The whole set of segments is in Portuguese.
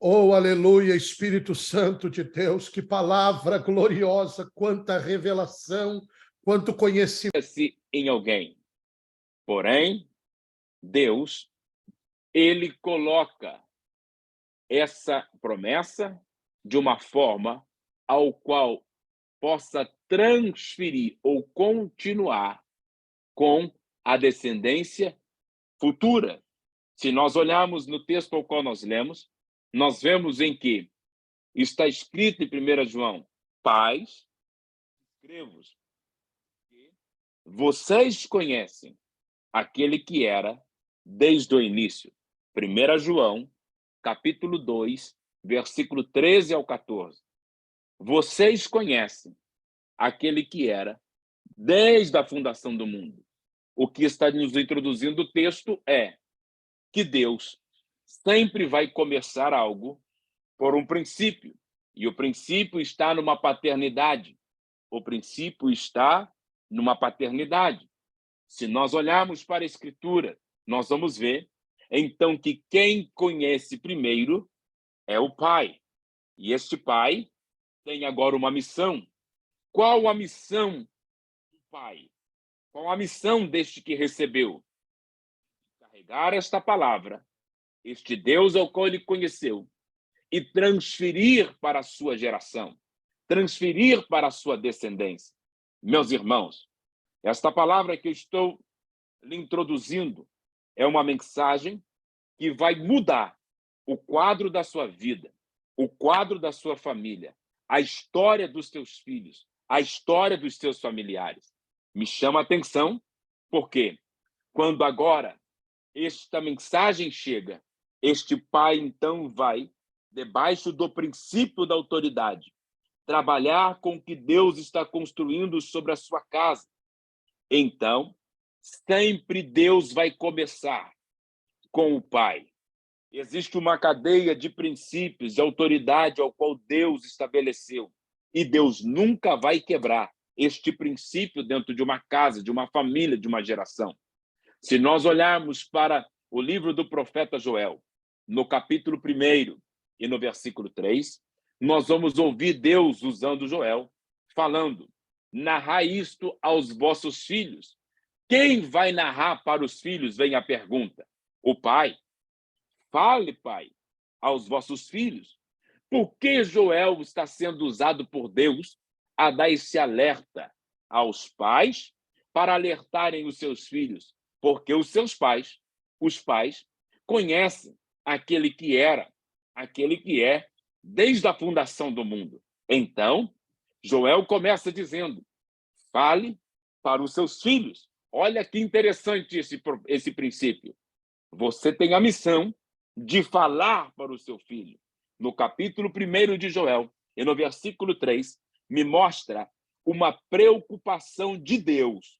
Oh, aleluia, Espírito Santo de Deus, que palavra gloriosa, quanta revelação, quanto conhecimento. Se em alguém. Porém, Deus, ele coloca essa promessa de uma forma ao qual possa transferir ou continuar com a descendência futura. Se nós olharmos no texto ao qual nós lemos, nós vemos em que está escrito em 1 João: Pais, escrevo-vos que vocês conhecem aquele que era desde o início. 1 João, capítulo 2, versículo 13 ao 14. Vocês conhecem aquele que era desde a fundação do mundo. O que está nos introduzindo o texto é que Deus sempre vai começar algo por um princípio. E o princípio está numa paternidade. O princípio está numa paternidade. Se nós olharmos para a Escritura, nós vamos ver, então, que quem conhece primeiro é o Pai. E este Pai tem agora uma missão. Qual a missão do Pai? Qual a missão deste que recebeu? Carregar esta palavra, este Deus ao qual ele conheceu, e transferir para a sua geração, transferir para a sua descendência. Meus irmãos, esta palavra que eu estou lhe introduzindo é uma mensagem que vai mudar o quadro da sua vida, o quadro da sua família, a história dos teus filhos, a história dos teus familiares. Me chama a atenção porque quando agora esta mensagem chega, este pai então vai, debaixo do princípio da autoridade, trabalhar com o que Deus está construindo sobre a sua casa. Então, sempre Deus vai começar com o pai. Existe uma cadeia de princípios, de autoridade ao qual Deus estabeleceu. E Deus nunca vai quebrar este princípio dentro de uma casa, de uma família, de uma geração. Se nós olharmos para o livro do profeta Joel, no capítulo 1 e no versículo 3, nós vamos ouvir Deus usando Joel, falando: narrai isto aos vossos filhos. Quem vai narrar para os filhos? Vem a pergunta. O pai. Fale, pai, aos vossos filhos. Por que Joel está sendo usado por Deus a dar esse alerta aos pais para alertarem os seus filhos? Porque os seus pais, os pais, conhecem aquele que era, aquele que é, desde a fundação do mundo. Então, Joel começa dizendo: fale para os seus filhos. Olha que interessante esse princípio. Você tem a missão de falar para o seu filho. No capítulo 1 de Joel, e no versículo 3, me mostra uma preocupação de Deus.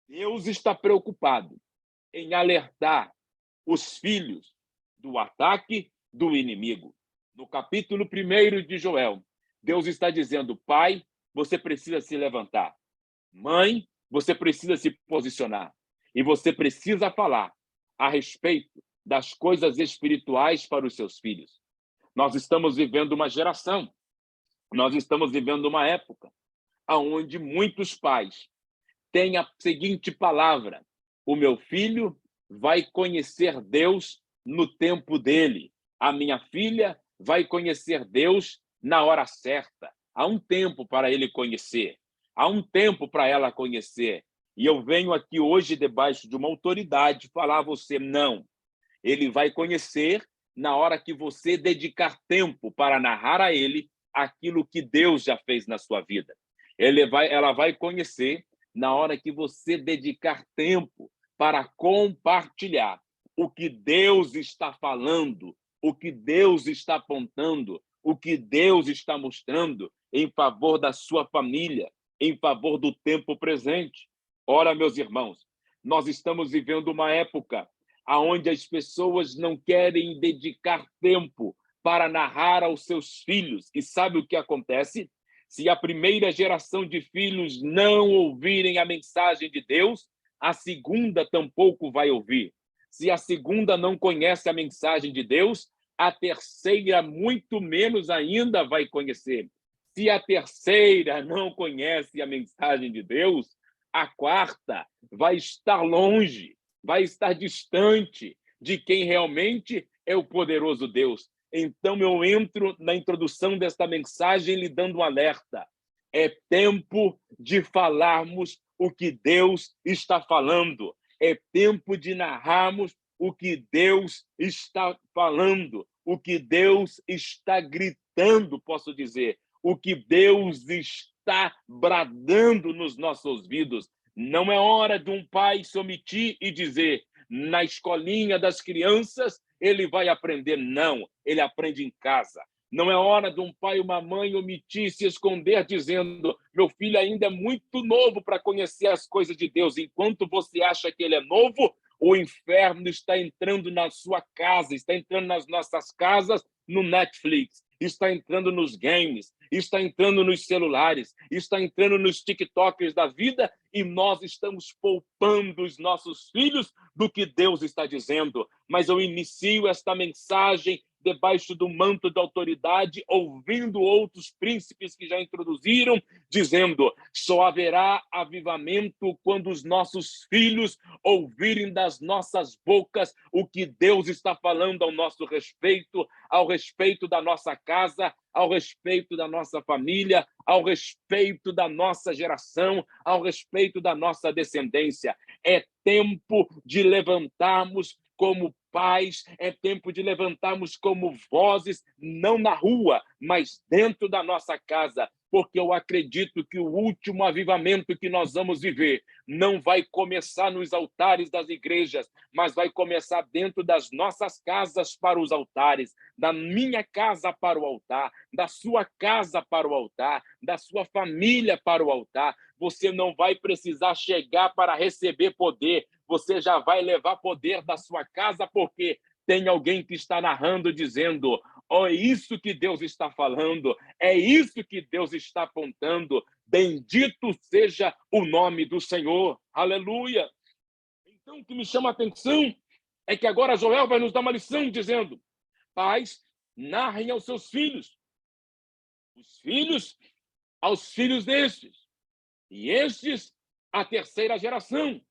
Deus está preocupado em alertar os filhos do ataque do inimigo. No capítulo 1 de Joel, Deus está dizendo: pai, você precisa se levantar. Mãe, você precisa se posicionar. E você precisa falar a respeito das coisas espirituais para os seus filhos. Nós estamos vivendo uma geração, nós estamos vivendo uma época onde muitos pais têm a seguinte palavra: o meu filho vai conhecer Deus no tempo dele. A minha filha vai conhecer Deus na hora certa. Há um tempo para ele conhecer. Há um tempo para ela conhecer. E eu venho aqui hoje, debaixo de uma autoridade, falar a você: não. Ele vai conhecer na hora que você dedicar tempo para narrar a ele aquilo que Deus já fez na sua vida. Ela vai conhecer na hora que você dedicar tempo para compartilhar o que Deus está falando, o que Deus está apontando, o que Deus está mostrando em favor da sua família, em favor do tempo presente. Ora, meus irmãos, nós estamos vivendo uma época onde as pessoas não querem dedicar tempo para narrar aos seus filhos. E sabe o que acontece? Se a primeira geração de filhos não ouvirem a mensagem de Deus, a segunda tampouco vai ouvir. Se a segunda não conhece a mensagem de Deus, a terceira muito menos ainda vai conhecer. Se a terceira não conhece a mensagem de Deus, a quarta vai estar longe, vai estar distante de quem realmente é o poderoso Deus. Então eu entro na introdução desta mensagem lhe dando um alerta. É tempo de falarmos o que Deus está falando. É tempo de narrarmos o que Deus está falando, o que Deus está gritando, posso dizer, o que Deus está bradando nos nossos ouvidos. Não é hora de um pai se omitir e dizer, na escolinha das crianças, ele vai aprender. Não, ele aprende em casa. Não é hora de um pai ou uma mãe omitir, se esconder, dizendo, meu filho ainda é muito novo para conhecer as coisas de Deus. Enquanto você acha que ele é novo, o inferno está entrando na sua casa, está entrando nas nossas casas, no Netflix, está entrando nos games, está entrando nos celulares, está entrando nos TikTokers da vida, e nós estamos poupando os nossos filhos do que Deus está dizendo. Mas eu inicio esta mensagem debaixo do manto da autoridade, ouvindo outros príncipes que já introduziram, dizendo, só haverá avivamento quando os nossos filhos ouvirem das nossas bocas o que Deus está falando ao nosso respeito, ao respeito da nossa casa, ao respeito da nossa família, ao respeito da nossa geração, ao respeito da nossa descendência. É tempo de levantarmos como pais, é tempo de levantarmos como vozes, não na rua, mas dentro da nossa casa, porque eu acredito que o último avivamento que nós vamos viver não vai começar nos altares das igrejas, mas vai começar dentro das nossas casas para os altares, da minha casa para o altar, da sua casa para o altar, da sua família para o altar. Você não vai precisar chegar para receber poder, você já vai levar poder da sua casa, porque tem alguém que está narrando, dizendo, é isso que Deus está falando, é isso que Deus está apontando, bendito seja o nome do Senhor, aleluia. Então, o que me chama a atenção é que agora Joel vai nos dar uma lição, dizendo, pais, narrem aos seus filhos, os filhos aos filhos destes, e estes à terceira geração,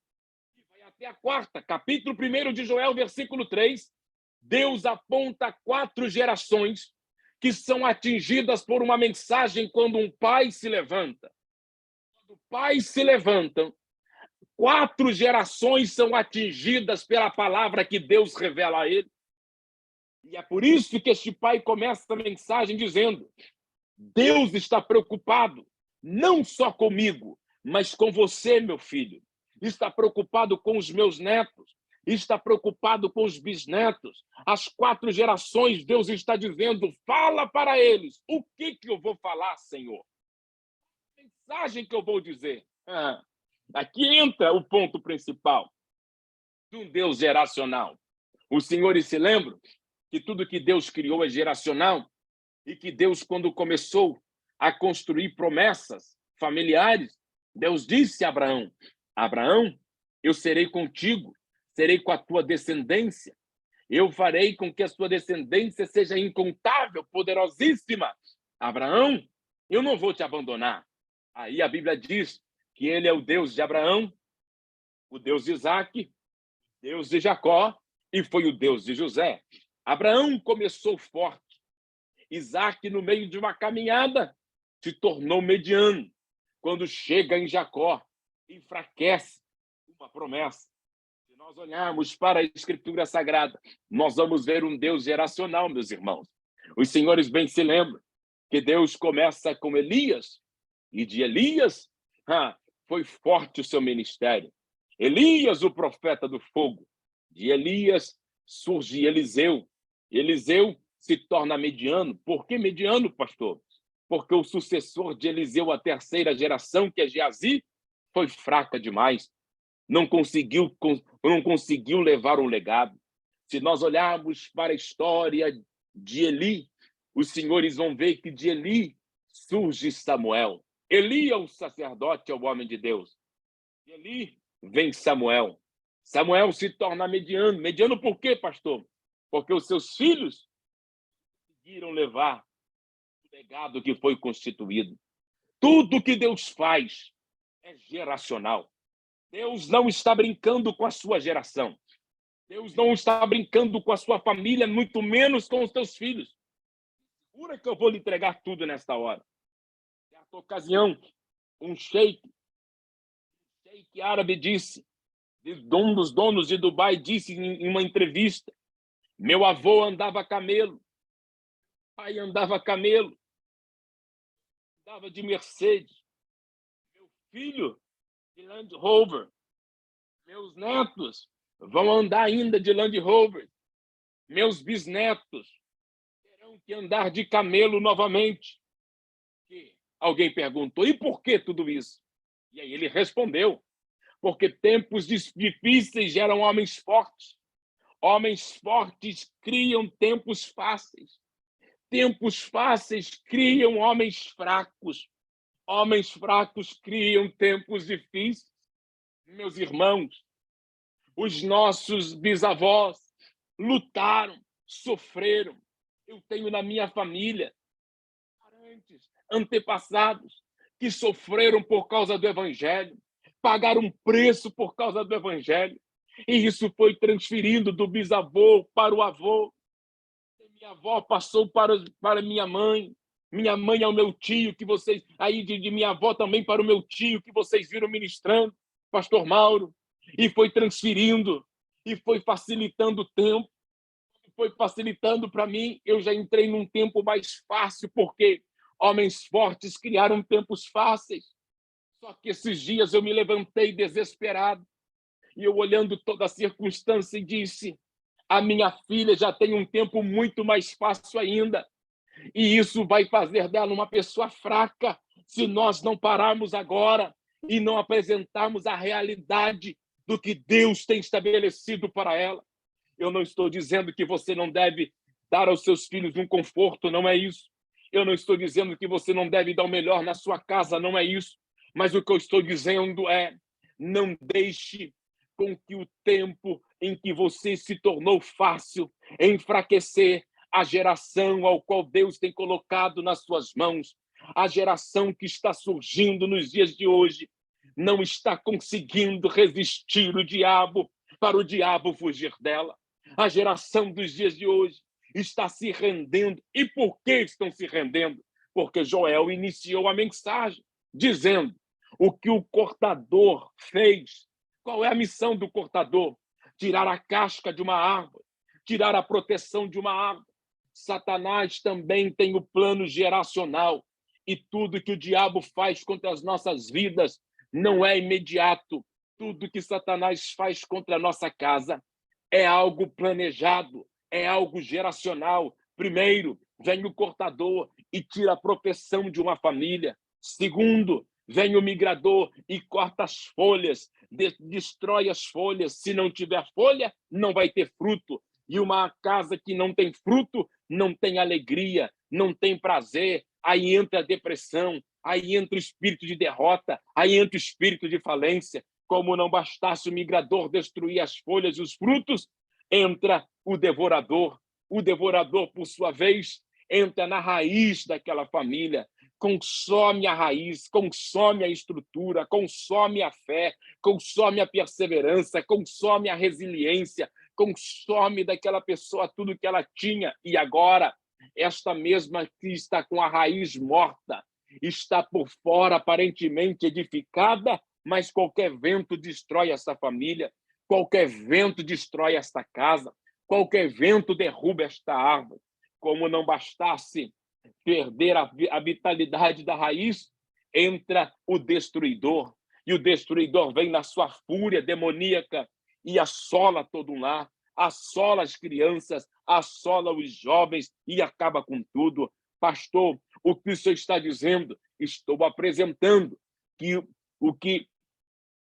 e vai até a quarta. Capítulo 1 de Joel, versículo 3, Deus aponta 4 gerações que são atingidas por uma mensagem quando um pai se levanta. Quando pais se levantam, 4 gerações são atingidas pela palavra que Deus revela a ele. E é por isso que este pai começa a mensagem dizendo, Deus está preocupado não só comigo, mas com você, meu filho. Está preocupado com os meus netos, está preocupado com os bisnetos. As 4 gerações, Deus está dizendo, fala para eles. O que eu vou falar, Senhor? A mensagem que eu vou dizer. Aqui entra o ponto principal de um Deus geracional. Os senhores se lembram que tudo que Deus criou é geracional e que Deus, quando começou a construir promessas familiares, Deus disse a Abraão, Abraão, eu serei contigo, serei com a tua descendência, eu farei com que a sua descendência seja incontável, poderosíssima. Abraão, eu não vou te abandonar. Aí a Bíblia diz que ele é o Deus de Abraão, o Deus de Isaque, Deus de Jacó e foi o Deus de José. Abraão começou forte. Isaque, no meio de uma caminhada, se tornou mediano. Quando chega em Jacó, enfraquece uma promessa. Se nós olharmos para a Escritura Sagrada, nós vamos ver um Deus geracional, meus irmãos. Os senhores bem se lembram que Deus começa com Elias, e de Elias foi forte o seu ministério. Elias, o profeta do fogo. De Elias surge Eliseu. Eliseu se torna mediano. Por que mediano, pastor? Porque o sucessor de Eliseu, a terceira geração, que é Geazi, foi fraca demais. Não conseguiu levar um legado. Se nós olharmos para a história de Eli, os senhores vão ver que de Eli surge Samuel. Eli é o sacerdote, é o homem de Deus. De Eli vem Samuel. Samuel se torna mediano. Mediano por quê, pastor? Porque os seus filhos conseguiram levar o legado que foi constituído. Tudo que Deus faz é geracional. Deus não está brincando com a sua geração. Deus não está brincando com a sua família, muito menos com os teus filhos. Jura que eu vou lhe entregar tudo nesta hora. Certa ocasião, um sheik árabe disse, um dos donos de Dubai disse em uma entrevista, meu avô andava camelo, pai andava camelo, andava de Mercedes, meu filho de Land Rover, meus netos vão andar ainda de Land Rover, meus bisnetos terão que andar de camelo novamente. E alguém perguntou, e por que tudo isso? E aí ele respondeu, porque tempos difíceis geram homens fortes. Homens fortes criam tempos fáceis. Tempos fáceis criam homens fracos. Homens fracos criam tempos difíceis. Meus irmãos, os nossos bisavós lutaram, sofreram. Eu tenho na minha família parentes, antepassados que sofreram por causa do Evangelho, pagaram um preço por causa do Evangelho. E isso foi transferindo do bisavô para o avô. Minha avó passou para minha mãe ao meu tio, que vocês aí de minha avó também para o meu tio, que vocês viram ministrando, pastor Mauro, e foi transferindo, e foi facilitando o tempo, foi facilitando para mim. Eu já entrei num tempo mais fácil, porque homens fortes criaram tempos fáceis. Só que esses dias eu me levantei desesperado, e eu olhando toda a circunstância e disse, a minha filha já tem um tempo muito mais fácil ainda, e isso vai fazer dela uma pessoa fraca, se nós não pararmos agora e não apresentarmos a realidade do que Deus tem estabelecido para ela. Eu não estou dizendo que você não deve dar aos seus filhos um conforto, não é isso. Eu não estou dizendo que você não deve dar o melhor na sua casa, não é isso. Mas o que eu estou dizendo é, não deixe com que o tempo em que você se tornou fácil enfraquecer a geração ao qual Deus tem colocado nas suas mãos. A geração que está surgindo nos dias de hoje não está conseguindo resistir o diabo, para o diabo fugir dela. A geração dos dias de hoje está se rendendo. E por que estão se rendendo? Porque Joel iniciou a mensagem dizendo o que o cortador fez. Qual é a missão do cortador? Tirar a casca de uma árvore, tirar a proteção de uma árvore. Satanás também tem o plano geracional, e tudo que o diabo faz contra as nossas vidas não é imediato. Tudo que Satanás faz contra a nossa casa é algo planejado, é algo geracional. Primeiro, vem o cortador e tira a proteção de uma família. Segundo, vem o migrador e corta as folhas, destrói as folhas. Se não tiver folha, não vai ter fruto. E uma casa que não tem fruto, não tem alegria, não tem prazer. Aí entra a depressão, aí entra o espírito de derrota, aí entra o espírito de falência. Como não bastasse o migrador destruir as folhas e os frutos, entra o devorador. O devorador, por sua vez, entra na raiz daquela família, consome a raiz, consome a estrutura, consome a fé, consome a perseverança, consome a resiliência, consome daquela pessoa tudo que ela tinha. E agora, esta mesma que está com a raiz morta, está por fora aparentemente edificada, mas qualquer vento destrói essa família, qualquer vento destrói esta casa, qualquer vento derruba esta árvore. Como não bastasse perder a vitalidade da raiz, entra o destruidor, e o destruidor vem na sua fúria demoníaca e assola todo um lar, assola as crianças, assola os jovens e acaba com tudo. Pastor, o que o senhor está dizendo? Estou apresentando que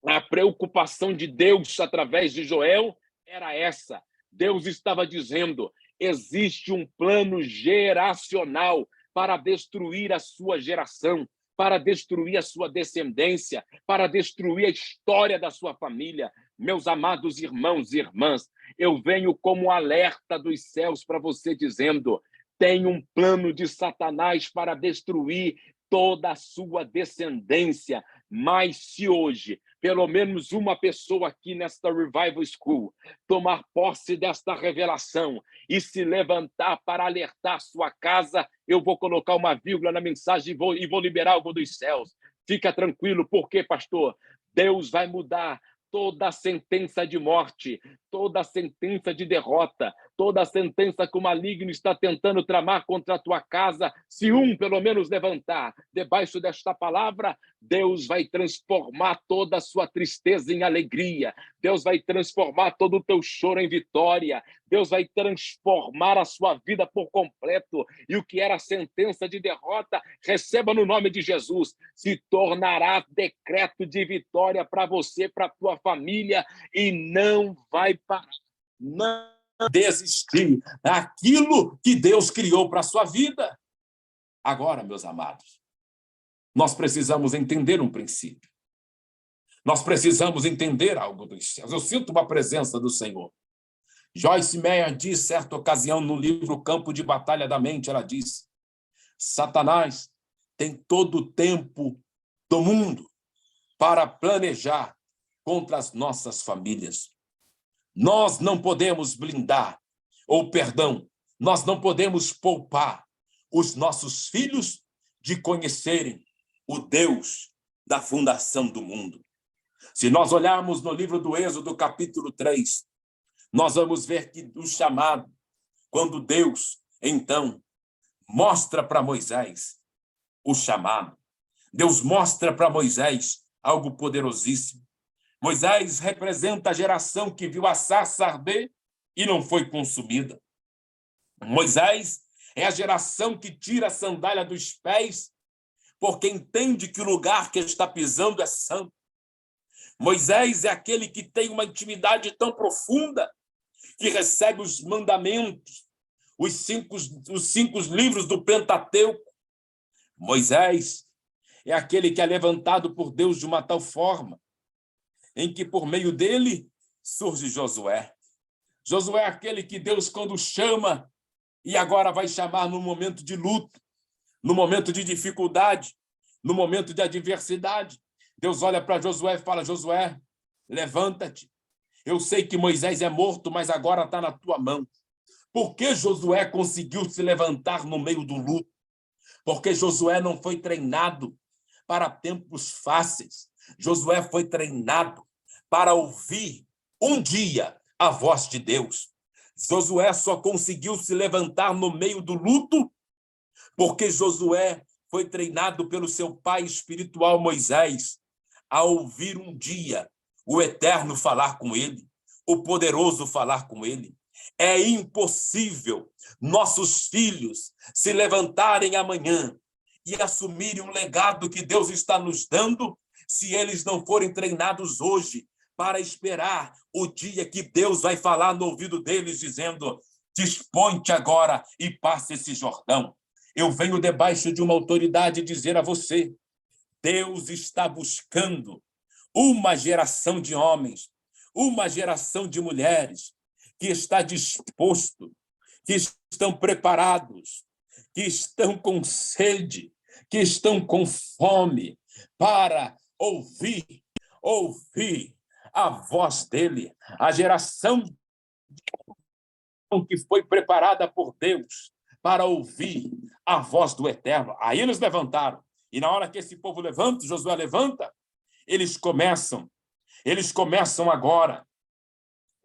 a preocupação de Deus através de Joel era essa. Deus estava dizendo, existe um plano geracional para destruir a sua geração, para destruir a sua descendência, para destruir a história da sua família. Meus amados irmãos e irmãs, eu venho como alerta dos céus para você dizendo, tem um plano de Satanás para destruir toda a sua descendência. Mas se hoje, pelo menos uma pessoa aqui nesta Revival School, tomar posse desta revelação e se levantar para alertar sua casa, eu vou colocar uma vírgula na mensagem e vou liberar algo dos céus. Fica tranquilo, porque, pastor, Deus vai mudar toda a sentença de morte, toda a sentença de derrota, toda a sentença que o maligno está tentando tramar contra a tua casa. Se um, pelo menos, levantar debaixo desta palavra, Deus vai transformar toda a sua tristeza em alegria. Deus vai transformar todo o teu choro em vitória. Deus vai transformar a sua vida por completo. E o que era sentença de derrota, receba no nome de Jesus, se tornará decreto de vitória para você, para a tua família, e não vai parar. Não desistir daquilo que Deus criou para a sua vida. Agora, meus amados, nós precisamos entender um princípio. Nós precisamos entender algo dos céus. Eu sinto uma presença do Senhor. Joyce Meyer diz, certa ocasião, no livro Campo de Batalha da Mente, ela diz: Satanás tem todo o tempo do mundo para planejar contra as nossas famílias. Nós não podemos blindar, nós não podemos poupar os nossos filhos de conhecerem o Deus da fundação do mundo. Se nós olharmos no livro do Êxodo, capítulo 3, nós vamos ver que o chamado, quando Deus, então, mostra para Moisés o chamado, Deus mostra para Moisés algo poderosíssimo. Moisés representa a geração que viu a sarça arder e não foi consumida. Moisés é a geração que tira a sandália dos pés porque entende que o lugar que está pisando é santo. Moisés é aquele que tem uma intimidade tão profunda que recebe os mandamentos, os cinco livros do Pentateuco. Moisés é aquele que é levantado por Deus de uma tal forma em que, por meio dele, surge Josué. Josué é aquele que Deus, quando chama, e agora vai chamar no momento de luta, no momento de dificuldade, no momento de adversidade. Deus olha para Josué e fala: Josué, levanta-te. Eu sei que Moisés é morto, mas agora está na tua mão. Por que Josué conseguiu se levantar no meio do luto? Porque Josué não foi treinado para tempos fáceis. Josué foi treinado para ouvir um dia a voz de Deus. Josué só conseguiu se levantar no meio do luto porque Josué foi treinado pelo seu pai espiritual Moisés a ouvir um dia o Eterno falar com ele, o Poderoso falar com ele. É impossível nossos filhos se levantarem amanhã e assumirem um legado que Deus está nos dando se eles não forem treinados hoje para esperar o dia que Deus vai falar no ouvido deles, dizendo: dispõe-te agora e passe esse Jordão. Eu venho debaixo de uma autoridade dizer a você: Deus está buscando uma geração de homens, uma geração de mulheres que está disposto, que estão preparados, que estão com sede, que estão com fome para ouvir a voz dele. A geração que foi preparada por Deus para ouvir a voz do Eterno. Aí eles levantaram. E na hora que esse povo levanta, Josué levanta, eles começam agora,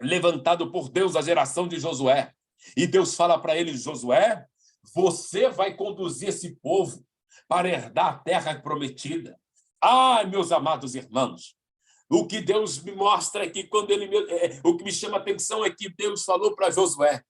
levantado por Deus, a geração de Josué. E Deus fala para eles: Josué, você vai conduzir esse povo para herdar a terra prometida. Ah, meus amados irmãos, o que Deus me mostra é que o que me chama a atenção é que Deus falou para Josué: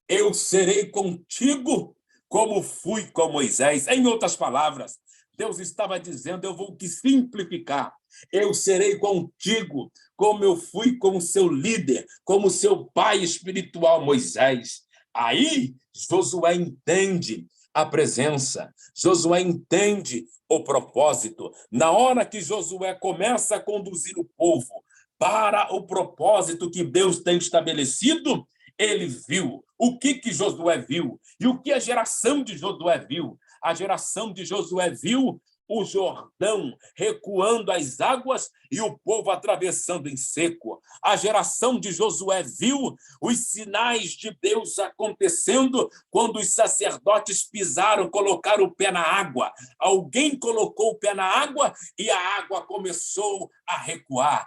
eu serei contigo como fui com Moisés. Em outras palavras, Deus estava dizendo: eu vou te simplificar. Eu serei contigo como eu fui com o seu líder, como seu pai espiritual Moisés. Aí Josué entende a presença, Josué entende o propósito. Na hora que Josué começa a conduzir o povo para o propósito que Deus tem estabelecido, ele viu O que Josué viu? E o que a geração de Josué viu? A geração de Josué viu o Jordão recuando as águas e o povo atravessando em seco. A geração de Josué viu os sinais de Deus acontecendo quando os sacerdotes pisaram, colocaram o pé na água. Alguém colocou o pé na água e a água começou a recuar.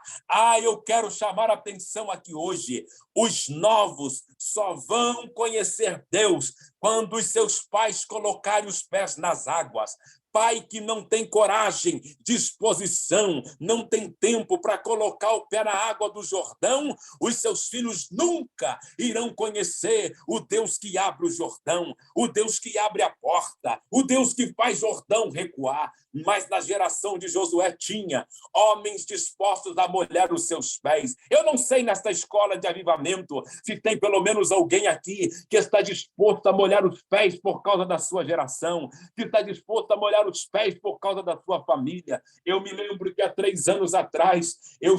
Eu quero chamar a atenção aqui hoje. Os novos só vão conhecer Deus quando os seus pais colocarem os pés nas águas. Pai que não tem coragem, disposição, não tem tempo para colocar o pé na água do Jordão, os seus filhos nunca irão conhecer o Deus que abre o Jordão, o Deus que abre a porta, o Deus que faz Jordão recuar. Mas na geração de Josué tinha homens dispostos a molhar os seus pés. Eu não sei nesta escola de avivamento se tem pelo menos alguém aqui que está disposto a molhar os pés por causa da sua geração, que está disposto a molhar os pés por causa da sua família. Eu me lembro que há 3 anos atrás eu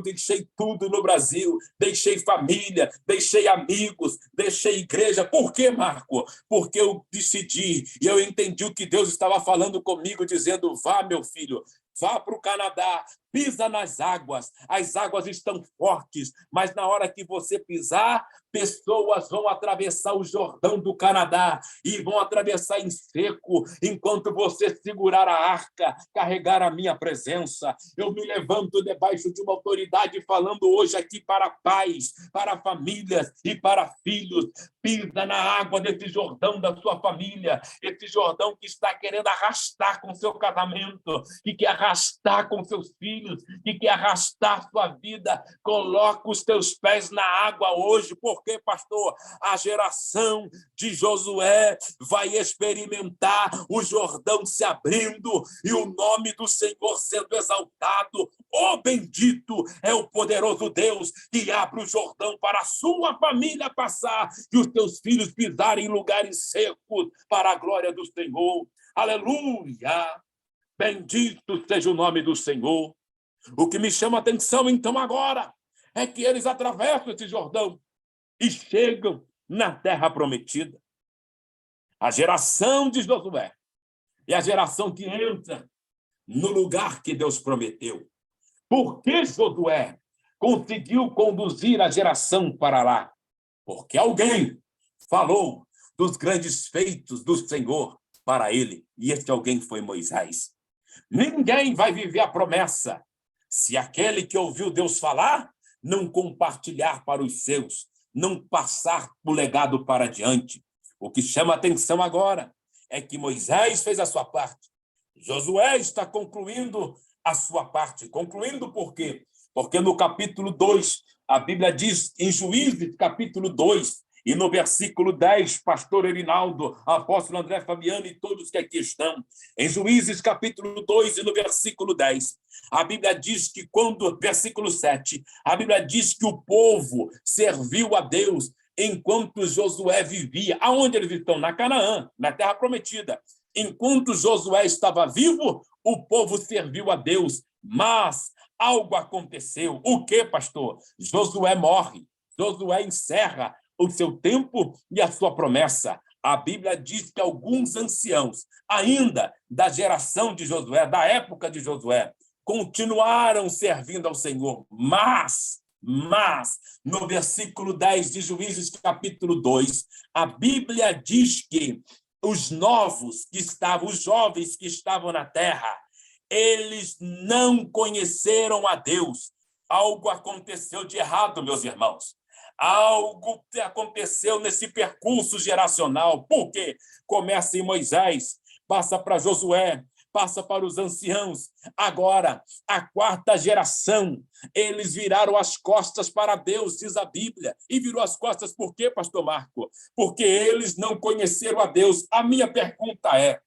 deixei tudo no Brasil, deixei família, deixei amigos, deixei igreja. Por quê, Marco? Porque eu decidi e eu entendi o que Deus estava falando comigo, dizendo: vá, meu filho, vá para o Canadá, pisa nas águas, as águas estão fortes, mas na hora que você pisar, pessoas vão atravessar o Jordão do Canadá e vão atravessar em seco, enquanto você segurar a arca, carregar a minha presença. Eu me levanto debaixo de uma autoridade falando hoje aqui para pais, para famílias e para filhos. Pisa na água desse Jordão da sua família, esse Jordão que está querendo arrastar com seu casamento, que quer arrastar com seus filhos, que quer arrastar sua vida. Coloca os teus pés na água hoje, porque, pastor, a geração de Josué vai experimentar o Jordão se abrindo e o nome do Senhor sendo exaltado. Bendito é o poderoso Deus que abre o Jordão para a sua família passar e os teus filhos pisarem em lugares secos para a glória do Senhor. Aleluia! Bendito seja o nome do Senhor. O que me chama a atenção, então, agora, é que eles atravessam esse Jordão e chegam na terra prometida. A geração de Josué é a geração que entra no lugar que Deus prometeu. Por que Josué conseguiu conduzir a geração para lá? Porque alguém falou dos grandes feitos do Senhor para ele, e este alguém foi Moisés. Ninguém vai viver a promessa se aquele que ouviu Deus falar não compartilhar para os seus, não passar o legado para adiante. O que chama a atenção agora é que Moisés fez a sua parte. Josué está concluindo a sua parte. Concluindo por quê? Porque no capítulo 2, a Bíblia diz, em Juízes, capítulo 2, e no versículo 10, pastor Erinaldo, apóstolo André Fabiano e todos que aqui estão, em Juízes, capítulo 2, e no versículo 10, a Bíblia diz que versículo 7, a Bíblia diz que o povo serviu a Deus enquanto Josué vivia. Aonde eles estão? Na Canaã, na terra prometida. Enquanto Josué estava vivo, o povo serviu a Deus, mas algo aconteceu. O quê, pastor? Josué morre. Josué encerra o seu tempo e a sua promessa. A Bíblia diz que alguns anciãos, ainda da geração de Josué, da época de Josué, continuaram servindo ao Senhor, mas, no versículo 10 de Juízes, capítulo 2, a Bíblia diz que os novos que estavam, os jovens que estavam na terra, eles não conheceram a Deus. Algo aconteceu de errado, meus irmãos. Algo aconteceu nesse percurso geracional. Por quê? Começa em Moisés, passa para Josué, passa para os anciãos. Agora, a 4ª geração, eles viraram as costas para Deus, diz a Bíblia. E virou as costas por quê, pastor Marco? Porque eles não conheceram a Deus. A minha pergunta é: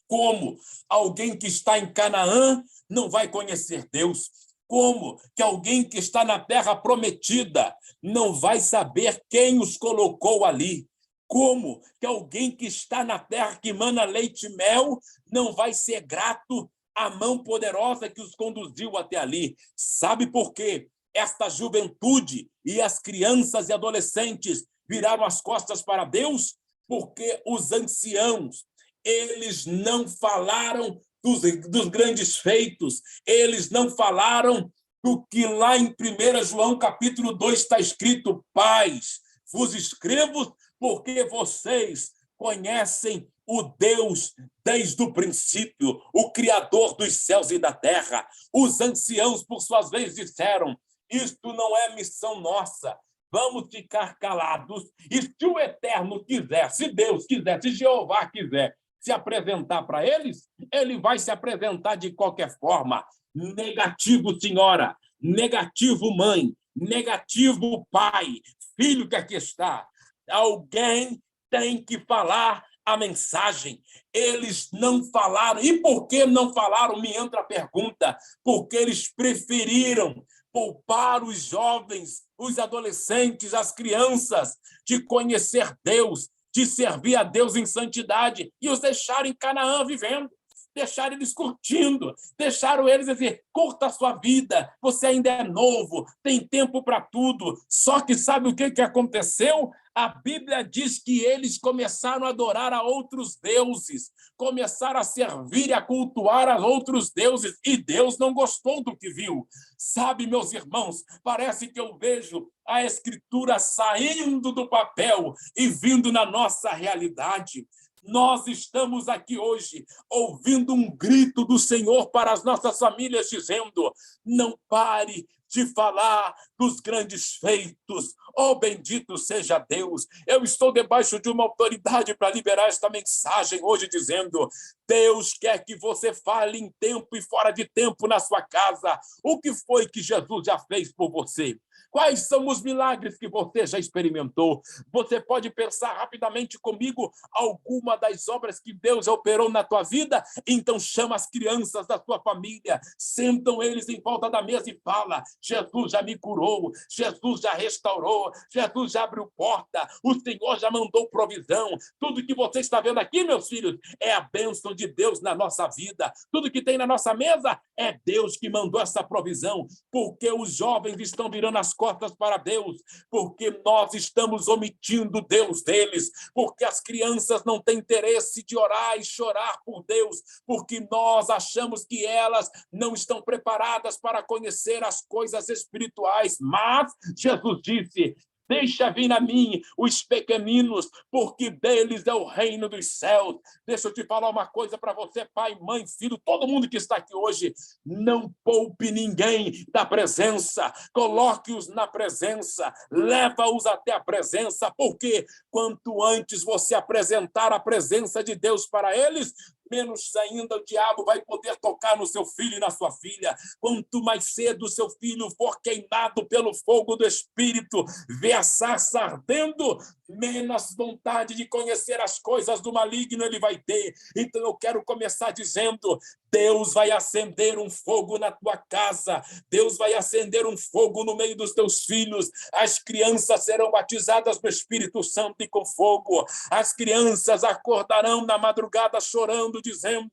como alguém que está em Canaã não vai conhecer Deus? Como que alguém que está na terra prometida não vai saber quem os colocou ali? Como que alguém que está na terra que mana leite e mel não vai ser grato à mão poderosa que os conduziu até ali? Sabe por quê? Esta juventude e as crianças e adolescentes viraram as costas para Deus? Porque os anciãos, eles não falaram dos grandes feitos, eles não falaram do que lá em 1 João capítulo 2 está escrito: paz, vos escrevo porque vocês conhecem o Deus desde o princípio, o Criador dos céus e da terra. Os anciãos, por suas vezes, disseram: isto não é missão nossa, vamos ficar calados, e se o Eterno quiser, se Deus quiser, se Jeová quiser se apresentar para eles, ele vai se apresentar de qualquer forma. Negativo, senhora, negativo, mãe, negativo, pai, filho que aqui está. Alguém tem que falar a mensagem. Eles não falaram. E por que não falaram? Me entra a pergunta. Porque eles preferiram poupar os jovens, os adolescentes, as crianças de conhecer Deus, de servir a Deus em santidade e os deixaram em Canaã vivendo. Deixaram eles curtindo, deixaram eles dizer: curta a sua vida, você ainda é novo, tem tempo para tudo. Só que sabe o que aconteceu? A Bíblia diz que eles começaram a adorar a outros deuses, começaram a servir e a cultuar a outros deuses, e Deus não gostou do que viu. Sabe, meus irmãos, parece que eu vejo a Escritura saindo do papel e vindo na nossa realidade. Nós estamos aqui hoje ouvindo um grito do Senhor para as nossas famílias, dizendo: não pare de falar dos grandes feitos. Oh, bendito seja Deus! Eu estou debaixo de uma autoridade para liberar esta mensagem hoje, dizendo: Deus quer que você fale em tempo e fora de tempo na sua casa. O que foi que Jesus já fez por você? Quais são os milagres que você já experimentou? Você pode pensar rapidamente comigo alguma das obras que Deus operou na tua vida? Então chama as crianças da tua família, sentam eles em volta da mesa e fala: Jesus já me curou, Jesus já restaurou, Jesus já abriu porta, o Senhor já mandou provisão. Tudo que você está vendo aqui, meus filhos, é a bênção de Deus na nossa vida. Tudo que tem na nossa mesa é Deus que mandou essa provisão, porque os jovens estão virando as costas para Deus, porque nós estamos omitindo Deus deles, porque as crianças não têm interesse de orar e chorar por Deus, porque nós achamos que elas não estão preparadas para conhecer as coisas espirituais. Mas Jesus disse: deixa vir a mim os pequeninos, porque deles é o reino dos céus. Deixa eu te falar uma coisa para você, pai, mãe, filho, todo mundo que está aqui hoje: não poupe ninguém da presença, coloque-os na presença, leva-os até a presença, porque quanto antes você apresentar a presença de Deus para eles, menos ainda o diabo vai poder tocar no seu filho e na sua filha. Quanto mais cedo o seu filho for queimado pelo fogo do Espírito, vê a sarça ardendo, menos vontade de conhecer as coisas do maligno ele vai ter. Então eu quero começar dizendo: Deus vai acender um fogo na tua casa, Deus vai acender um fogo no meio dos teus filhos. As crianças serão batizadas no Espírito Santo e com fogo. As crianças acordarão na madrugada chorando, dizendo: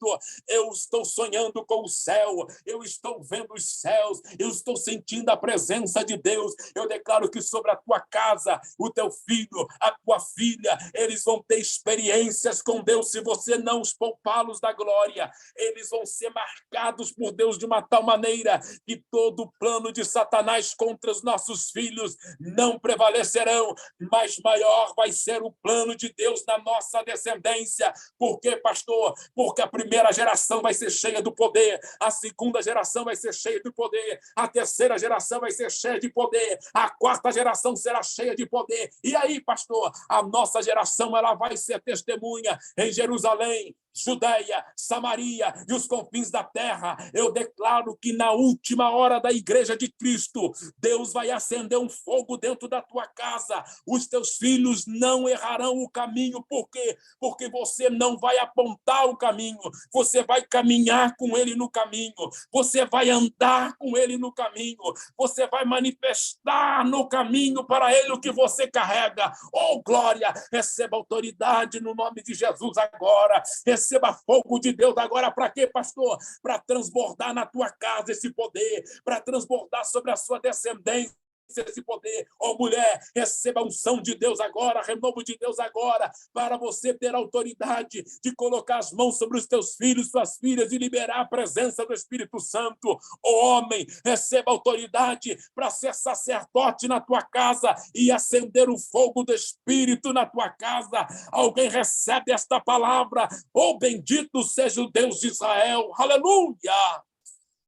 eu estou sonhando com o céu, eu estou vendo os céus, eu estou sentindo a presença de Deus. Eu declaro que sobre a tua casa, o teu filho, a tua filha, eles vão ter experiências com Deus. Se você não os poupá-los da glória, eles vão ser marcados por Deus de uma tal maneira que todo o plano de Satanás contra os nossos filhos não prevalecerão, mas maior vai ser o plano de Deus na nossa descendência. Por quê, pastor? Porque a primeira geração vai ser cheia do poder, a segunda geração vai ser cheia de poder, a terceira geração vai ser cheia de poder, a quarta geração será cheia de poder. E aí, pastor, a nossa geração ela vai ser testemunha em Jerusalém, Judeia, Samaria e os confins da terra. Eu declaro que na última hora da igreja de Cristo, Deus vai acender um fogo dentro da tua casa. Os teus filhos não errarão o caminho. Por quê? Porque você não vai apontar o caminho, você vai caminhar com ele no caminho, você vai andar com ele no caminho, você vai manifestar no caminho para ele o que você carrega. Oh, glória! Receba autoridade no nome de Jesus agora. Receba fogo de Deus agora. Para quê, pastor? Para transbordar na tua casa esse poder, para transbordar sobre a sua descendência esse poder. Ó mulher, receba a unção de Deus agora, renovo de Deus agora, para você ter autoridade de colocar as mãos sobre os teus filhos, suas filhas e liberar a presença do Espírito Santo. Ó homem, receba autoridade para ser sacerdote na tua casa e acender o fogo do Espírito na tua casa. Alguém recebe esta palavra? Oh, bendito seja o Deus de Israel. Aleluia!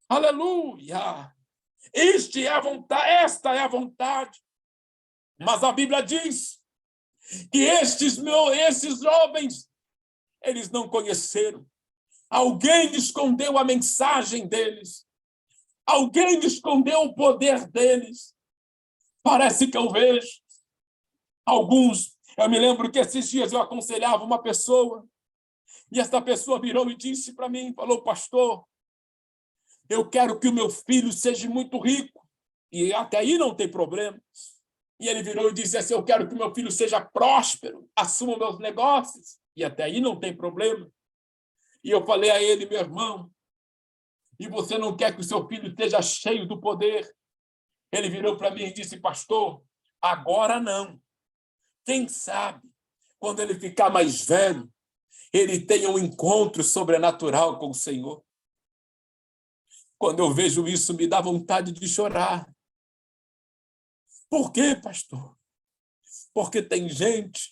Aleluia! Esta é a vontade. Mas a Bíblia diz que esses jovens, eles não conheceram. Alguém escondeu a mensagem deles. Alguém escondeu o poder deles. Parece que eu vejo alguns. Eu me lembro que esses dias eu aconselhava uma pessoa e essa pessoa virou e disse para mim, falou: pastor, eu quero que o meu filho seja muito rico. E até aí não tem problema. E ele virou e disse assim: eu quero que o meu filho seja próspero, assuma meus negócios. E até aí não tem problema. E eu falei a ele: meu irmão, e você não quer que o seu filho esteja cheio do poder? Ele virou para mim e disse: pastor, agora não. Quem sabe, quando ele ficar mais velho, ele tenha um encontro sobrenatural com o Senhor. Quando eu vejo isso, me dá vontade de chorar. Por quê, pastor? Porque tem gente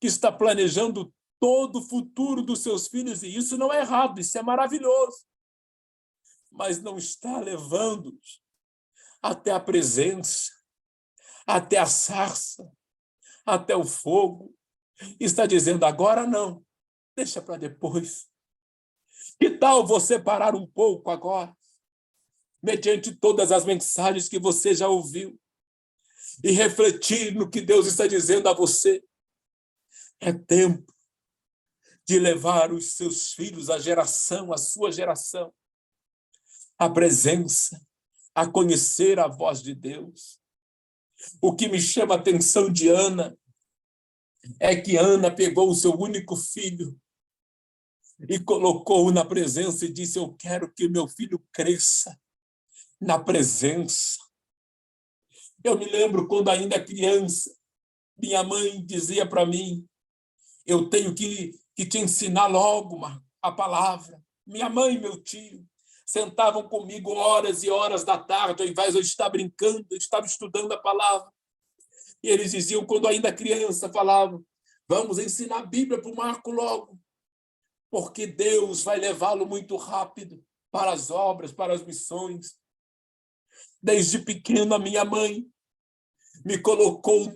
que está planejando todo o futuro dos seus filhos, e isso não é errado, isso é maravilhoso. Mas não está levando-os até a presença, até a sarça, até o fogo. Está dizendo: agora não, deixa para depois. Que tal você parar um pouco agora, mediante todas as mensagens que você já ouviu, e refletir no que Deus está dizendo a você? É tempo de levar os seus filhos, a sua geração, à presença, a conhecer a voz de Deus. O que me chama a atenção de Ana é que Ana pegou o seu único filho e colocou-o na presença e disse: eu quero que meu filho cresça na presença. Eu me lembro quando ainda criança, minha mãe dizia para mim: eu tenho que te ensinar logo a palavra. Minha mãe e meu tio sentavam comigo horas e horas da tarde, ao invés de eu estar brincando, eu estava estudando a palavra. E eles diziam, quando ainda criança, falavam: vamos ensinar a Bíblia para o Marco logo, porque Deus vai levá-lo muito rápido para as obras, para as missões. Desde pequeno, a minha mãe me colocou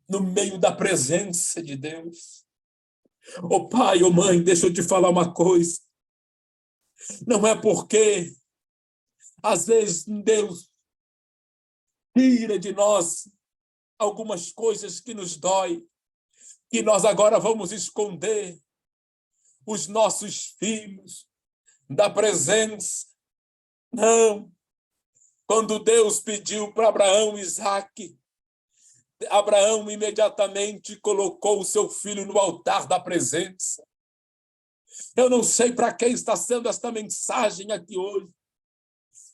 no meio da presença de Deus. Ô pai, ô mãe, deixa eu te falar uma coisa. Não é porque, às vezes, Deus tira de nós algumas coisas que nos dói, que nós agora vamos esconder os nossos filhos da presença. Não. Quando Deus pediu para Abraão Isaque, Abraão imediatamente colocou o seu filho no altar da presença. Eu não sei para quem está sendo esta mensagem aqui hoje,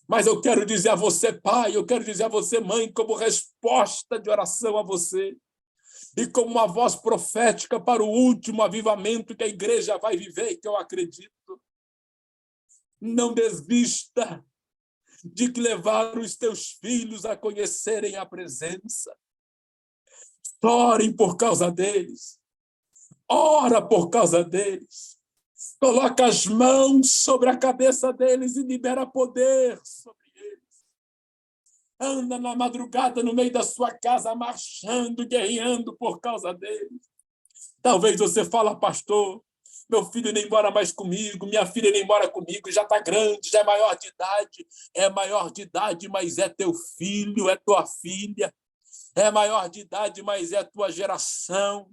mas eu quero dizer a você, pai, eu quero dizer a você, mãe, como resposta de oração a você, e como uma voz profética para o último avivamento que a igreja vai viver, que eu acredito. Não desista de levar os teus filhos a conhecerem a presença. Orem por causa deles. Ora por causa deles. Coloca as mãos sobre a cabeça deles e libera poder sobre eles. Anda na madrugada no meio da sua casa, marchando, guerreando por causa deles. Talvez você fale: pastor, meu filho nem mora mais comigo, minha filha nem mora comigo, já está grande, já é maior de idade. É maior de idade, mas é teu filho, é tua filha. É maior de idade, mas é tua geração.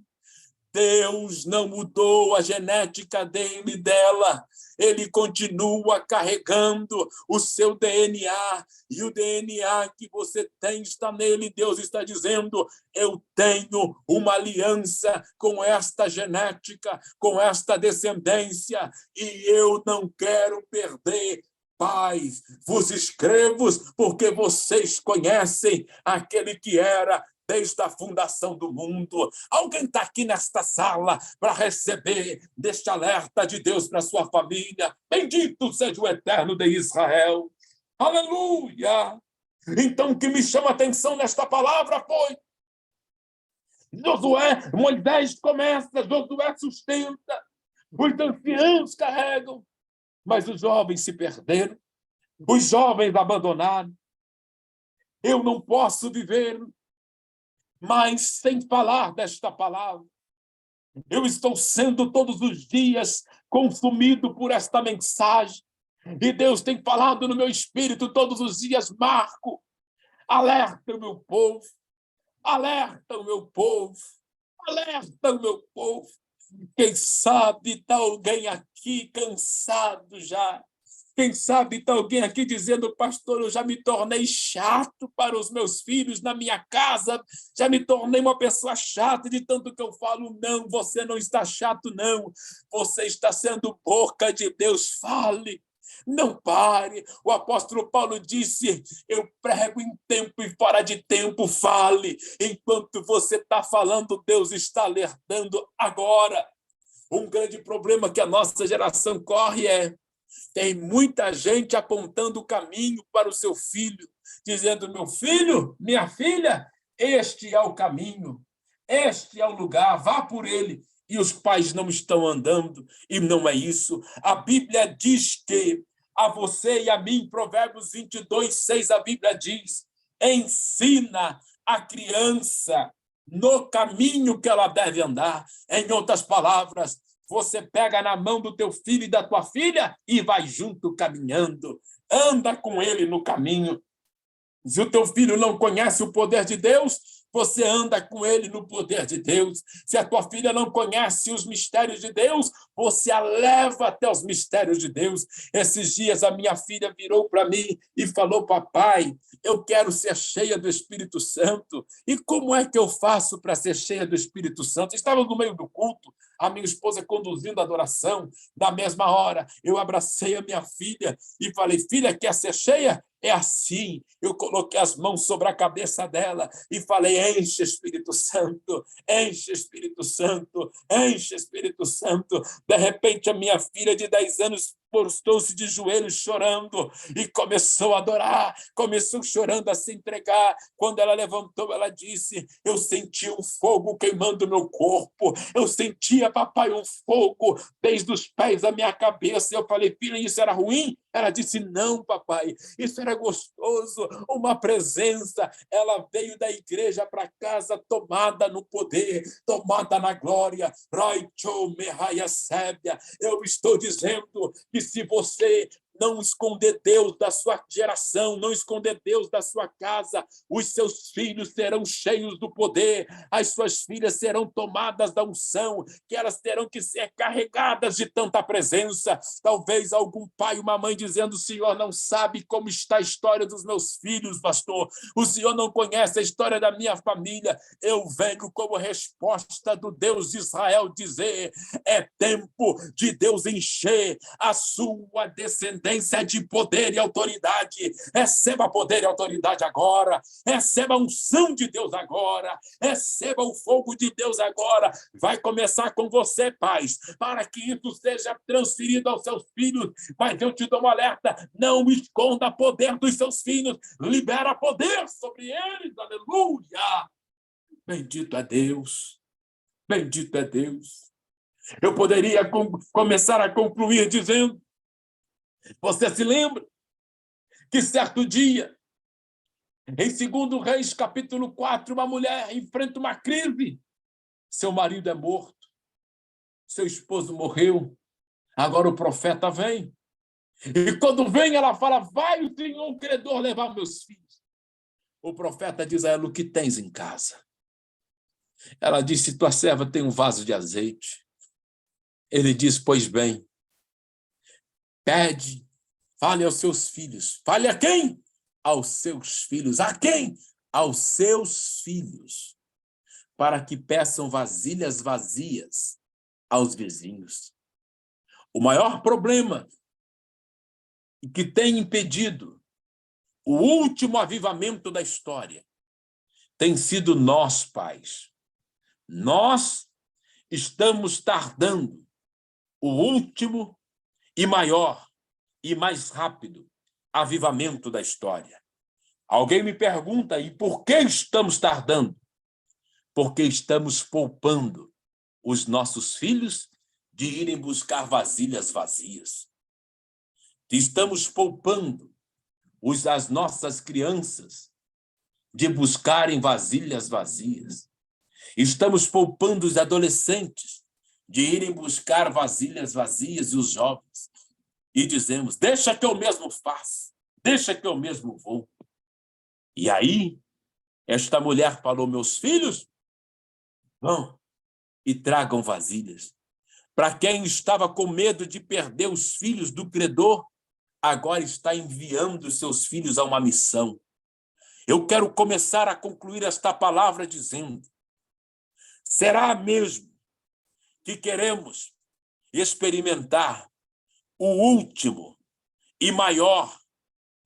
Deus não mudou a genética dele e dela. Ele continua carregando o seu DNA. E o DNA que você tem está nele. Deus está dizendo: eu tenho uma aliança com esta genética, com esta descendência, e eu não quero perder Pai, vos escrevo porque vocês conhecem aquele que era desde a fundação do mundo. Alguém está aqui nesta sala para receber deste alerta de Deus para sua família? Bendito seja o Eterno de Israel. Aleluia! Então, o que me chama a atenção nesta palavra foi Josué, Moisés começa, Josué sustenta, os anciãos carregam, mas os jovens se perderam, os jovens abandonaram. Eu não posso viver mais sem falar desta palavra. Eu estou sendo todos os dias consumido por esta mensagem. E Deus tem falado no meu espírito todos os dias, Marco, alerta o meu povo, alerta o meu povo, alerta o meu povo. Quem sabe está alguém aqui cansado já. Quem sabe está alguém aqui dizendo, pastor, eu já me tornei chato para os meus filhos na minha casa, já me tornei uma pessoa chata de tanto que eu falo. Não, você não está chato, não. Você está sendo boca de Deus, fale. Não pare. O apóstolo Paulo disse, eu prego em tempo e fora de tempo, fale. Enquanto você está falando, Deus está alertando agora. Um grande problema que a nossa geração corre tem muita gente apontando o caminho para o seu filho, dizendo, meu filho, minha filha, este é o caminho, este é o lugar, vá por ele. E os pais não estão andando, e não é isso. A Bíblia diz que a você e a mim, Provérbios 22:6, a Bíblia diz, ensina a criança no caminho que ela deve andar. Em outras palavras, você pega na mão do teu filho e da tua filha e vai junto caminhando. Anda com ele no caminho. Se o teu filho não conhece o poder de Deus, você anda com ele no poder de Deus. Se a tua filha não conhece os mistérios de Deus, você a leva até os mistérios de Deus. Esses dias a minha filha virou para mim e falou, papai, eu quero ser cheia do Espírito Santo. E como é que eu faço para ser cheia do Espírito Santo? Estava no meio do culto, a minha esposa conduzindo a adoração. Na mesma hora, eu abracei a minha filha e falei, filha, quer ser cheia? É assim, eu coloquei as mãos sobre a cabeça dela e falei, enche Espírito Santo, enche Espírito Santo, enche Espírito Santo. De repente, a minha filha de 10 anos postou-se de joelhos chorando e começou a adorar, começou chorando a se entregar. Quando ela levantou, ela disse, eu senti um fogo queimando o meu corpo, eu sentia, papai, um fogo desde os pés à minha cabeça. Eu falei, filha, isso era ruim? Ela disse, não, papai, isso era gostoso, uma presença. Ela veio da igreja para casa tomada no poder, tomada na glória. Eu estou dizendo que se você não esconder Deus da sua geração, não esconder Deus da sua casa, os seus filhos serão cheios do poder, as suas filhas serão tomadas da unção, que elas terão que ser carregadas de tanta presença. Talvez algum pai, uma mãe dizendo, o senhor não sabe como está a história dos meus filhos, pastor, o senhor não conhece a história da minha família. Eu venho como resposta do Deus de Israel dizer, é tempo de Deus encher a sua descendência de poder e autoridade. Receba poder e autoridade agora. Receba a unção de Deus agora. Receba o fogo de Deus agora. Vai começar com você, pais, para que isso seja transferido aos seus filhos. Mas eu te dou um alerta, não esconda poder dos seus filhos. Libera poder sobre eles. Aleluia! Bendito é Deus. Bendito é Deus. Eu poderia começar a concluir dizendo, você se lembra que certo dia, em 2 Reis, capítulo 4, uma mulher enfrenta uma crise. Seu marido é morto, seu esposo morreu, agora o profeta vem. E quando vem, ela fala, vai o Senhor, o credor, levar meus filhos. O profeta diz a ela, o que tens em casa? Ela disse, tua serva tem um vaso de azeite. Ele diz, pois bem, pede, fale aos seus filhos. Fale a quem? Aos seus filhos. A quem? Aos seus filhos. Para que peçam vasilhas vazias aos vizinhos. O maior problema e que tem impedido o último avivamento da história tem sido nós, pais. Nós estamos tardando o último e maior e mais rápido avivamento da história. Alguém me pergunta, e por que estamos tardando? Porque estamos poupando os nossos filhos de irem buscar vasilhas vazias. Estamos poupando as nossas crianças de buscarem vasilhas vazias. Estamos poupando os adolescentes de irem buscar vasilhas vazias e os jovens. E dizemos, deixa que eu mesmo faço, deixa que eu mesmo vou. E aí, esta mulher falou, meus filhos, vão e tragam vasilhas. Para quem estava com medo de perder os filhos do credor, agora está enviando seus filhos a uma missão. Eu quero começar a concluir esta palavra dizendo, será mesmo que queremos experimentar o último e maior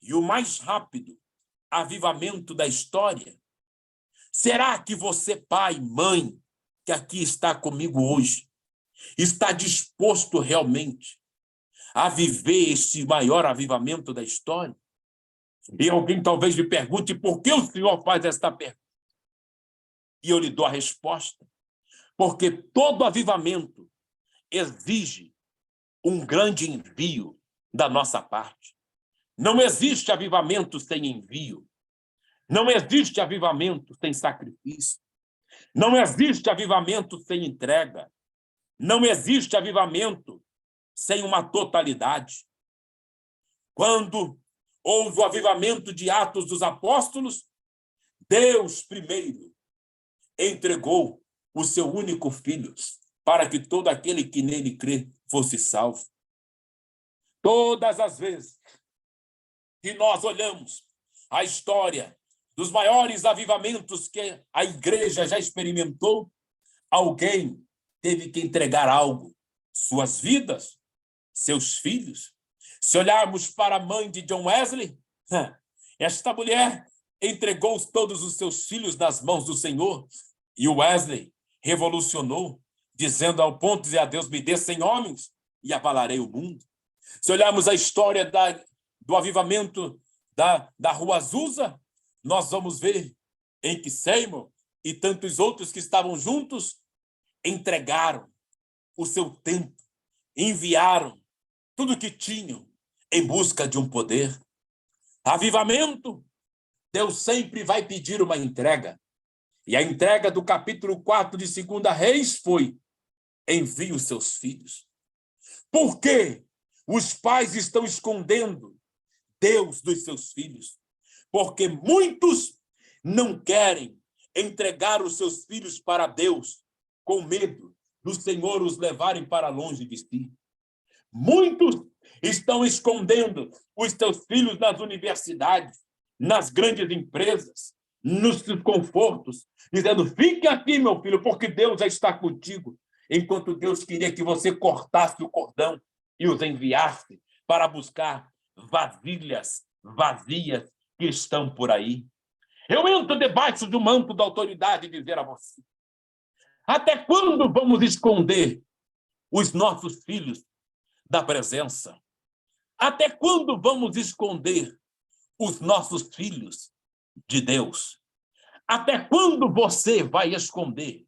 e o mais rápido avivamento da história? Será que você, pai, mãe, que aqui está comigo hoje, está disposto realmente a viver este maior avivamento da história? E alguém talvez me pergunte por que o Senhor faz esta pergunta. E eu lhe dou a resposta. Porque todo avivamento exige um grande envio da nossa parte. Não existe avivamento sem envio. Não existe avivamento sem sacrifício. Não existe avivamento sem entrega. Não existe avivamento sem uma totalidade. Quando houve o avivamento de Atos dos Apóstolos, Deus primeiro entregou o seu único filho para que todo aquele que nele crê fosse salvo. Todas as vezes que nós olhamos a história dos maiores avivamentos que a igreja já experimentou, alguém teve que entregar algo, suas vidas, seus filhos. Se olharmos para a mãe de John Wesley, esta mulher entregou todos os seus filhos nas mãos do Senhor, e o Wesley revolucionou, dizendo ao ponto de a Deus me dê 100 homens e abalarei o mundo. Se olharmos a história do avivamento da Rua Azusa, nós vamos ver em que Seymour e tantos outros que estavam juntos entregaram o seu tempo, enviaram tudo que tinham em busca de um poder. Avivamento, Deus sempre vai pedir uma entrega. E a entrega do capítulo 4 de 2 Reis foi: envie os seus filhos. Por que os pais estão escondendo Deus dos seus filhos? Porque muitos não querem entregar os seus filhos para Deus, com medo do Senhor os levarem para longe de si. Muitos estão escondendo os seus filhos nas universidades, nas grandes empresas, nos confortos, dizendo, fique aqui, meu filho, porque Deus já está contigo. Enquanto Deus queria que você cortasse o cordão e os enviasse para buscar vasilhas vazias que estão por aí. Eu entro debaixo do manto da autoridade e dizer a você, até quando vamos esconder os nossos filhos da presença? Até quando vamos esconder os nossos filhos de Deus? Até quando você vai esconder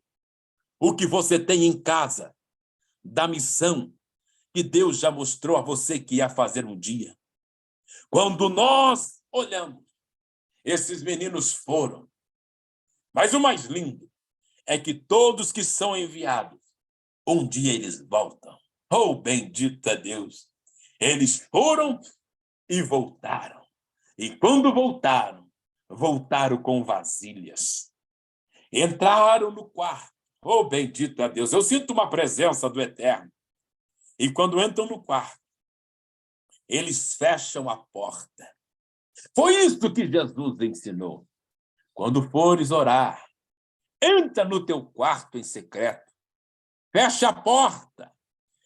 o que você tem em casa da missão que Deus já mostrou a você que ia fazer um dia? Quando nós olhamos, esses meninos foram. Mas o mais lindo é que todos que são enviados, um dia eles voltam. Oh, bendito é Deus! Eles foram e voltaram. E quando voltaram, voltaram com vasilhas. Entraram no quarto. Oh, bendito é Deus! Eu sinto uma presença do Eterno. E quando entram no quarto, eles fecham a porta. Foi isso que Jesus ensinou. Quando fores orar, entra no teu quarto em secreto, fecha a porta,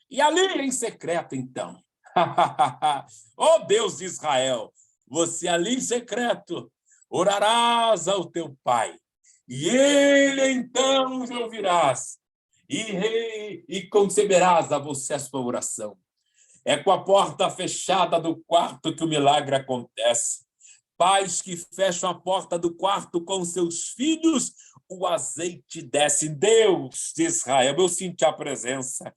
e ali em secreto, então, Ó Deus de Israel, você ali em secreto orarás ao teu Pai, e ele então ouvirás, e conceberás a você a sua oração. É com a porta fechada do quarto que o milagre acontece. Pais que fecham a porta do quarto com seus filhos, o azeite desce. Deus de Israel, eu senti a presença.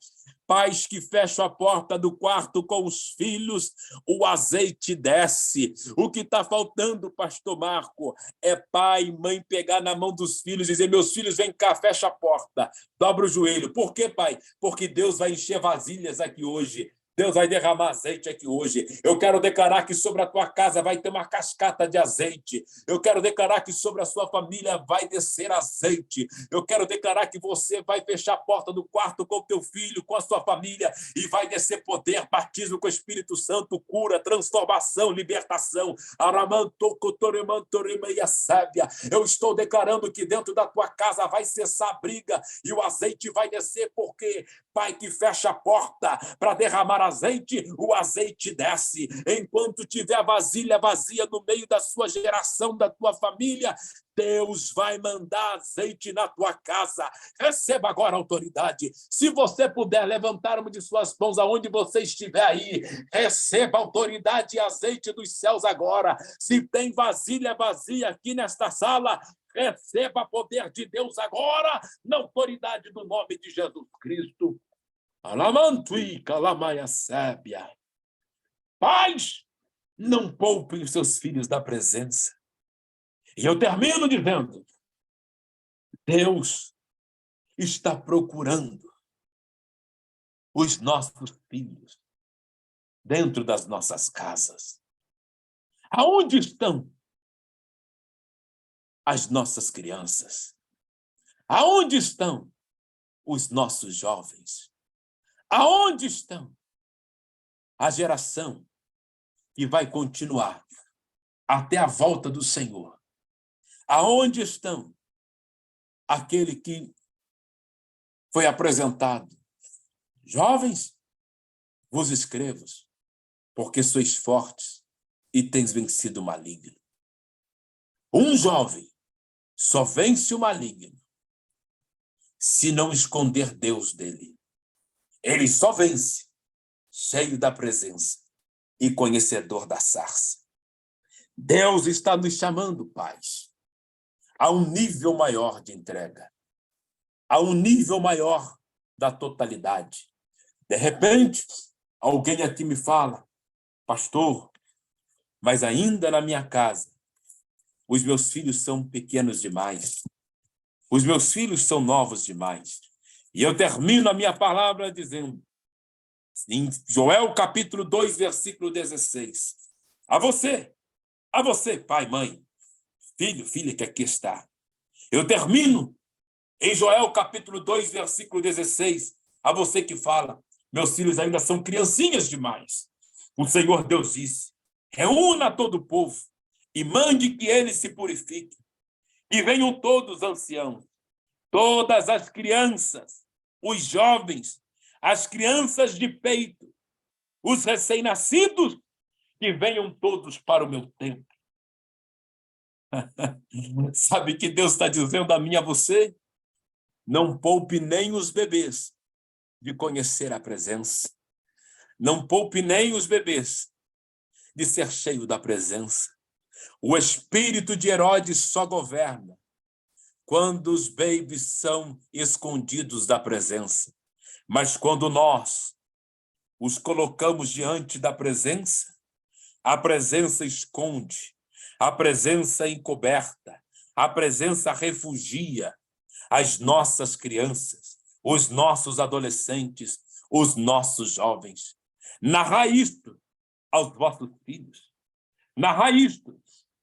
Pais que fecham a porta do quarto com os filhos, o azeite desce. O que está faltando, pastor Marco, é pai e mãe pegar na mão dos filhos e dizer: meus filhos, vem cá, fecha a porta, dobra o joelho. Por quê, pai? Porque Deus vai encher vasilhas aqui hoje. Deus vai derramar azeite aqui hoje. Eu quero declarar que sobre a tua casa vai ter uma cascata de azeite. Eu quero declarar que sobre a sua família vai descer azeite. Eu quero declarar que você vai fechar a porta do quarto com o teu filho, com a sua família, e vai descer poder, batismo com o Espírito Santo, cura, transformação, libertação. Eu estou declarando que dentro da tua casa vai cessar a briga e o azeite vai descer, porque pai que fecha a porta para derramar azeite, o azeite desce. Enquanto tiver a vasilha vazia no meio da sua geração, da tua família, Deus vai mandar azeite na tua casa. Receba agora a autoridade. Se você puder levantar uma de suas mãos aonde você estiver aí, receba autoridade e azeite dos céus agora. Se tem vasilha vazia aqui nesta sala, receba poder de Deus agora, na autoridade do nome de Jesus Cristo. Alamantui, calamaia sábia. Pais, não poupem os seus filhos da presença. E eu termino dizendo: Deus está procurando os nossos filhos dentro das nossas casas. Aonde estão as nossas crianças? Aonde estão os nossos jovens? Aonde estão a geração que vai continuar até a volta do Senhor? Aonde estão aquele que foi apresentado? Jovens, vos escrevo, porque sois fortes e tens vencido o maligno. Um jovem só vence o maligno se não esconder Deus dele. Ele só vence cheio da presença e conhecedor da sarça. Deus está nos chamando, pais, a um nível maior de entrega, a um nível maior da totalidade. De repente, alguém aqui me fala: pastor, mas ainda na minha casa, os meus filhos são pequenos demais. Os meus filhos são novos demais. E eu termino a minha palavra dizendo, em Joel capítulo 2, versículo 16, a você, pai, mãe, filho, filha que aqui está. Eu termino em Joel capítulo 2, versículo 16, a você que fala: meus filhos ainda são criancinhas demais. O Senhor Deus disse: reúna todo o povo e mande que eles se purifiquem. E venham todos os anciãos, todas as crianças, os jovens, as crianças de peito, os recém-nascidos, que venham todos para o meu templo. Sabe o que Deus está dizendo a mim e a você? Não poupe nem os bebês de conhecer a presença. Não poupe nem os bebês de ser cheio da presença. O espírito de Herodes só governa quando os babies são escondidos da presença. Mas quando nós os colocamos diante da presença, a presença esconde, a presença encoberta, a presença refugia as nossas crianças, os nossos adolescentes, os nossos jovens. Narrai isto aos vossos filhos. Narrai isto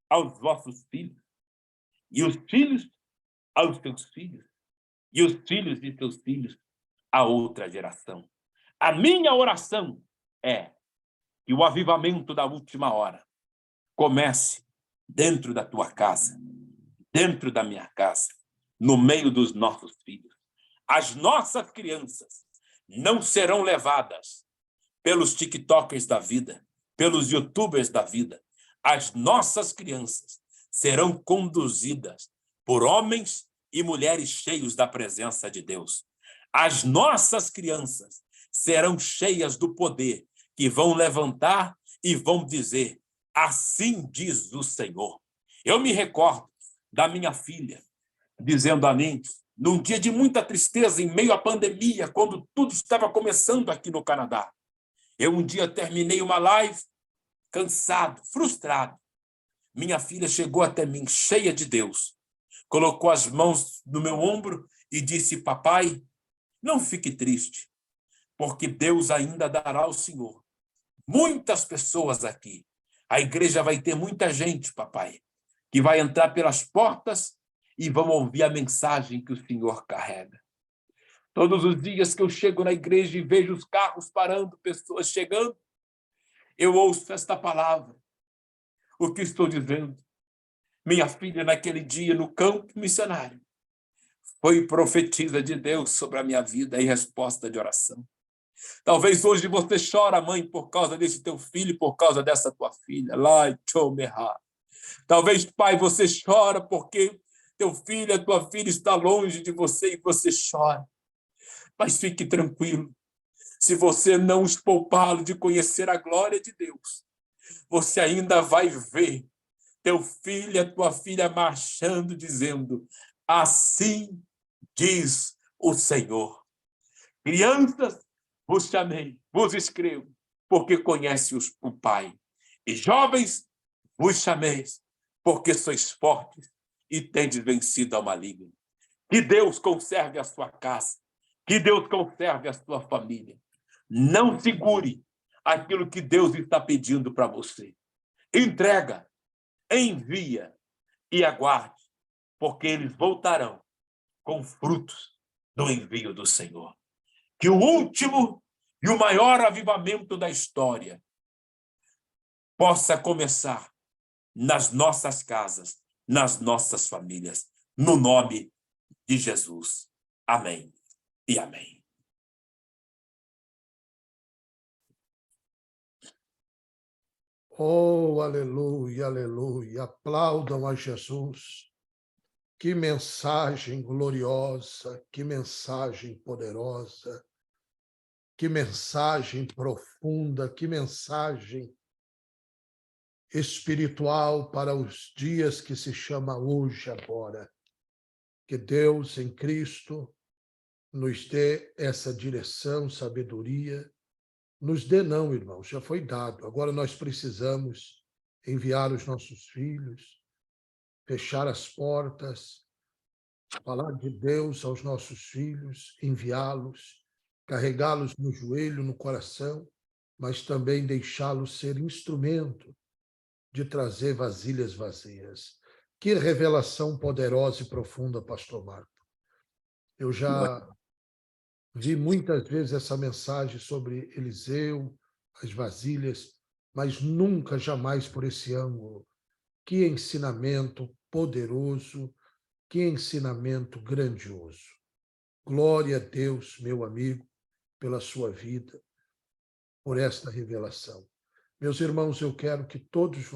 aos vossos filhos. E os filhos aos teus filhos. E os filhos de teus filhos a outra geração. A minha oração é que o avivamento da última hora comece dentro da tua casa, dentro da minha casa, no meio dos nossos filhos. As nossas crianças não serão levadas pelos TikTokers da vida, pelos YouTubers da vida. As nossas crianças serão conduzidas por homens e mulheres cheios da presença de Deus. As nossas crianças serão cheias do poder, que vão levantar e vão dizer: assim diz o Senhor. Eu me recordo da minha filha dizendo a mim, num dia de muita tristeza, em meio à pandemia, quando tudo estava começando aqui no Canadá. Eu um dia terminei uma live, cansado, frustrado. Minha filha chegou até mim, cheia de Deus, colocou as mãos no meu ombro e disse: papai, não fique triste, porque Deus ainda dará ao Senhor muitas pessoas aqui. A igreja vai ter muita gente, papai, que vai entrar pelas portas e vão ouvir a mensagem que o Senhor carrega. Todos os dias que eu chego na igreja e vejo os carros parando, pessoas chegando, eu ouço esta palavra. O que estou dizendo? Minha filha, naquele dia, no campo missionário, foi profetisa de Deus sobre a minha vida em resposta de oração. Talvez hoje você chora, mãe, por causa desse teu filho, por causa dessa tua filha. Talvez, pai, você chora porque teu filho, a tua filha está longe de você e você chora. Mas fique tranquilo. Se você não os poupá-lo de conhecer a glória de Deus, você ainda vai ver teu filho e a tua filha marchando, dizendo: assim diz o Senhor. Crianças, vos chamei, vos escrevo, porque conhece o Pai. E jovens, vos chameis, porque sois fortes e tendes vencido ao maligno. Que Deus conserve a sua casa, que Deus conserve a sua família. Não segure aquilo que Deus está pedindo para você. Entrega, envia e aguarde, porque eles voltarão com frutos do envio do Senhor. Que o último e o maior avivamento da história possa começar nas nossas casas, nas nossas famílias, no nome de Jesus. Amém e amém. Oh, aleluia, aleluia. Aplaudam a Jesus. Que mensagem gloriosa, que mensagem poderosa, que mensagem profunda, que mensagem espiritual para os dias que se chama hoje, agora. Que Deus em Cristo nos dê essa direção, sabedoria. Nos dê não, irmãos, já foi dado. Agora nós precisamos enviar os nossos filhos, fechar as portas, falar de Deus aos nossos filhos, enviá-los, carregá-los no joelho, no coração, mas também deixá-los ser instrumento de trazer vasilhas vazias. Que revelação poderosa e profunda, pastor Marco. Eu já vi muitas vezes essa mensagem sobre Eliseu, as vasilhas, mas nunca, jamais por esse ângulo. Que ensinamento poderoso, que ensinamento grandioso. Glória a Deus, meu amigo, pela sua vida, por esta revelação. Meus irmãos, eu quero que todos